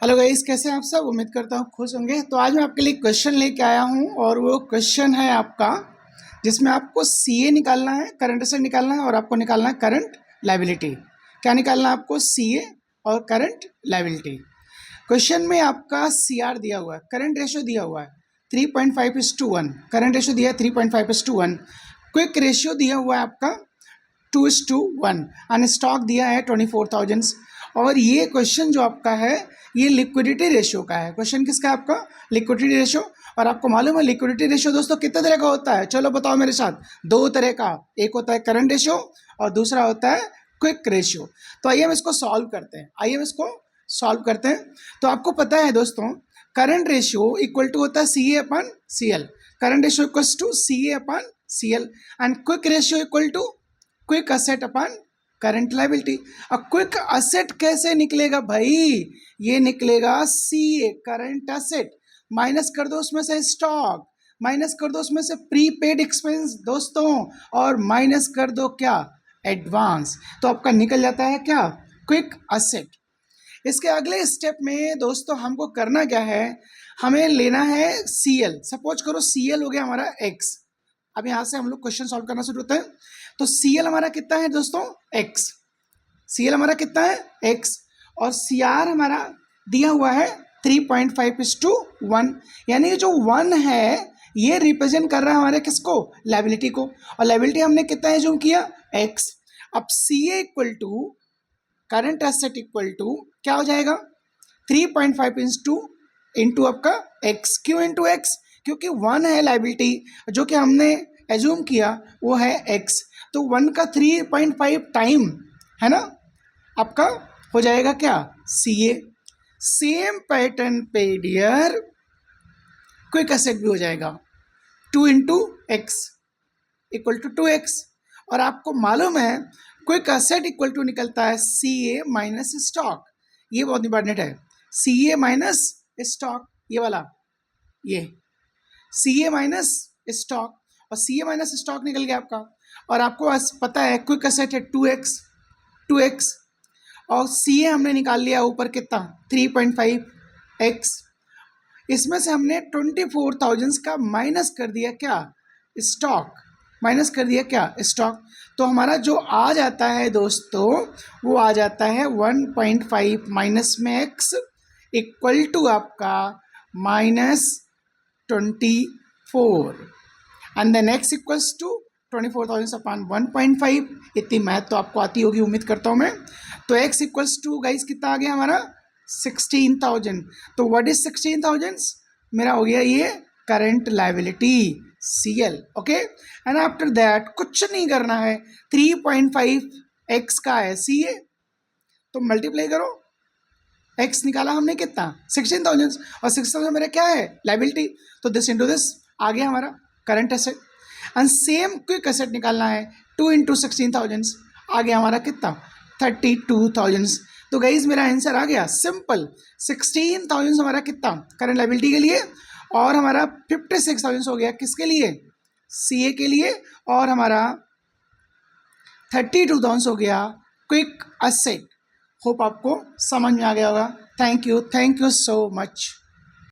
Hello guys, कैसे हैं आप सब। उम्मीद करता हूँ खुश होंगे। तो आज मैं आपके लिए क्वेश्चन लेके आया हूँ और वो क्वेश्चन है आपका जिसमें आपको सीए निकालना है, करंट एसेट निकालना है और आपको निकालना है करंट लायबिलिटी। क्या निकालना है आपको? सीए और करंट लायबिलिटी। क्वेश्चन में आपका सीआर दिया हुआ है, करंट रेशियो दिया हुआ है 3.5:1, करंट रेशियो दिया है 3.5:1, क्विक रेशियो दिया हुआ है आपका 2:1 एंड स्टॉक दिया है 24,000। और ये क्वेश्चन जो आपका है ये लिक्विडिटी रेशियो का है। क्वेश्चन किसका है? आपका लिक्विडिटी रेशियो। और आपको मालूम है लिक्विडिटी रेशियो दोस्तों कितने तरह का होता है? चलो बताओ मेरे साथ। दो तरह का, एक होता है करंट रेशियो और दूसरा होता है क्विक रेशियो। तो आइए हम इसको सॉल्व करते हैं। तो आपको पता है दोस्तों, करंट रेशियो इक्वल टू होता है C A upon C L. Current ratio equals to C A upon C L and quick ratio equal to quick asset upon current liability. अब क्विक असेट कैसे निकलेगा भाई? ये निकलेगा सीए करंट असेट, माइनस कर दो उसमें से स्टॉक, माइनस कर दो उसमें से प्रीपेड एक्सपेंस दोस्तों, और माइनस कर दो क्या? एडवांस। तो आपका निकल जाता है क्या? Quick asset. इसके अगले स्टेप में दोस्तों हमको करना क्या है? हमें लेना है सीएल। सपोज करो सीएल हो गया हमारा एक्स। अब यहां से हम लोग क्वेश्चन सॉल्व करना शुरू होते हैं। तो सीएल हमारा कितना है दोस्तों? एक्स। सीएल हमारा कितना है? एक्स। और सीआर हमारा दिया हुआ है 3.5:1, यानी कि जो 1 है ये रिप्रेजेंट कर रहा है हमारे किसको? लायबिलिटी को। और लायबिलिटी हमने कितना एज्यूम किया? एक्स। अब CA equal to current asset equal to क्या हो जाएगा? 3.5 इंटू आपका एक्स। क्यों इंटू एक्स? क्योंकि 1 है लायबिलिटी जो कि हमने एज्यूम किया वो है एक्स। तो 1 का 3.5 टाइम है ना, आपका हो जाएगा क्या? सी ए। सेम पैटर्न पे डियर क्विक एसेट भी हो जाएगा 2 into x equal to 2x। और आपको मालूम है क्विक एसेट इक्वल टू निकलता है सी ए माइनस स्टॉक। ये बहुत इंपॉर्टेंट है, सी ए माइनस स्टॉक। ये वाला, ये सी ए माइनस स्टॉक, और सी ए माइनस स्टॉक निकल गया आपका। और आपको पता है क्विक एसेट है 2x, और सी ए हमने निकाल लिया ऊपर कितना? 3.5x। इसमें से हमने 24,000 का माइनस कर दिया क्या? स्टॉक। माइनस कर दिया क्या? स्टॉक। तो हमारा जो आ जाता है दोस्तों वो आ जाता है 1.5 माइनस में एक्स इक्वल टू आपका -24 and then x equals to 24,000 upon 1.5। इतनी मैथ तो आपको आती होगी, उम्मीद करता हूँ मैं। तो एक्स इक्वल्स टू गाइस कितना आ गया हमारा? 16,000। तो व्हाट इज 16,000? मेरा हो गया ये current liability CL. Okay, and after that कुछ नहीं करना है, 3.5x का है सीए, तो मल्टीप्लाई करो। x निकाला हमने कितना? 16,000, और 16,000 मेरा क्या है? लायबिलिटी। तो दिस इंटू दिस आ गया हमारा current asset. And same quick asset निकालना है 2 इंटू 16,000, आ गया हमारा कितना? 32,000। तो गाइज मेरा आंसर आ गया सिंपल। 16,000 हमारा कितना? करंट लायबिलिटी के लिए, और हमारा 56,000 हो गया किसके लिए? सीए के लिए, और हमारा 32,000 हो गया क्विक एसेट। होप आपको समझ में आ गया होगा। Thank you so much.